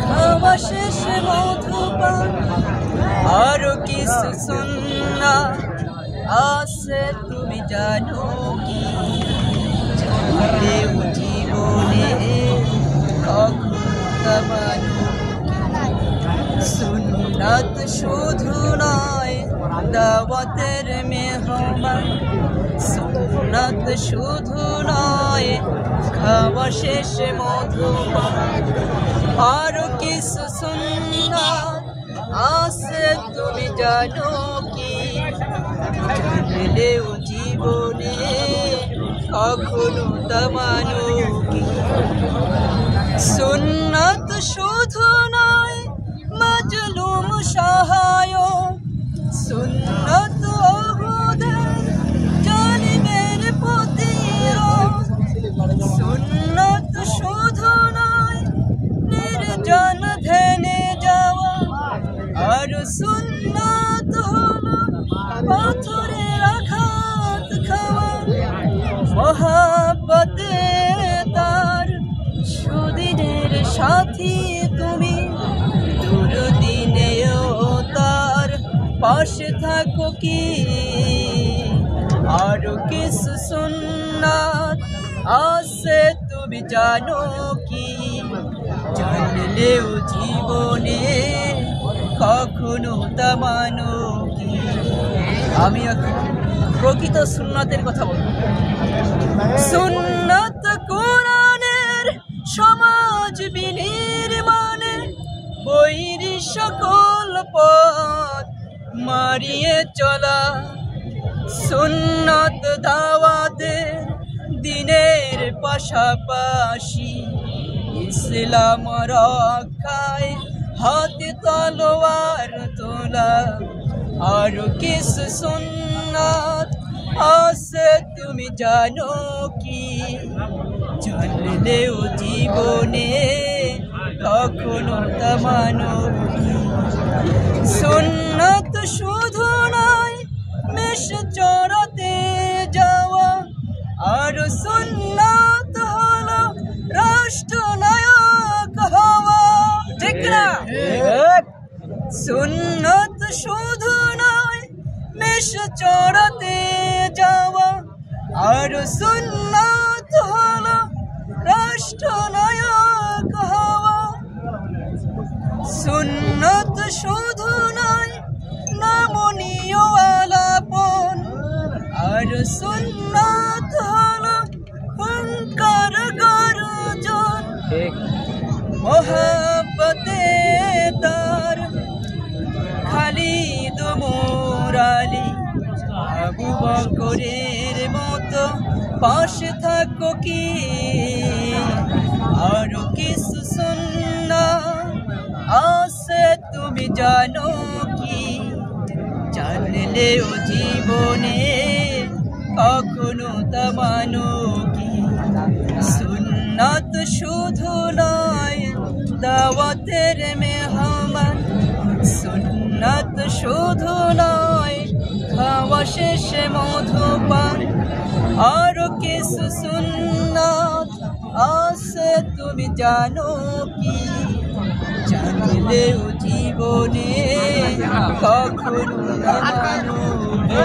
খাওয়া শেষে মধুপান আরো কিছু সুন্নাত আছে তুমি জানো কি? জানলেও জীবনে কখনো মানো সুন্নাত শুধু নয় দাওয়াতের মেহমান, সুন্নাত শুধু নয় খাওয়া শেষে মধুপান আরো কিছু সুন্নাত আছে তুমি জানো কি? জানলেও জীবনে কখনো তা মানো কি? সুন্নাত শুধু নয় মাজলুম সহায়ক, সুন্নাত ওহুদের জালিমের প্রতিরোধ, সুন্নাত শুধু নয় নির্জন ধ্যানে যাওয়া, আর সুন্নাত হলো পাথরের আঘাত খাওয়া। মহাব্বতে তার সুদিনের সাথী তুমি, দুর্দিনেও তার পাশে থাকো কি? আরো কিছু সুন্নাত আছে তুমি জানো কি? জানলেও জীবনে কখনো তা মানো কি? আমি এখন প্রকৃত সুন্নাতের কথা বলবো। সুন্নাত কোরআনের সমাজ বিনির্মাণে বৈরী সকল পথ মারিয়ে চলা, সুন্নাত দাওয়াতের দিনের পাশাপাশি ইসলাম রক্ষায় হাতে তলোয়ার তোলা। আরো কিছু সুন্নাত আছে তুমি জানো কি? জানলেও জীবনে কখনো তা মানো কি? সুন্নাত শুধু নয় মেষ চড়াতে যাওয়া, আর সুন্নাত হলো রাষ্ট্রনায়ক হওয়া। ঠিক না? সুন্নাত শুধু নয় মেষ চড়াতে যাওয়া, আর সুন্নাত হলো রাষ্ট্রনায়ক হওয়া। সুন্নাত শুধু নয় নমনীয় আলাপন, আর সুন্নাত হলো হুঙ্কার গর্জন। মহাব্বতে তার খালিদ মোরালি আবু বকরের মতো পাশে থাকো কি? আরো কিছু সুন্নাত আছে তুমি জানো কি? জানলেও জীবনে কখনো তা মানো কি? সুন্নাত শুধু নয় দাওয়াতের মেহমান, সুন্নাত শুধু নয় খাওয়া শেষে মধুপান আরো কিছু সুন্নাত আছে তুমি জানো কি? জানলেও জীবনে কখনো তা মানো কি?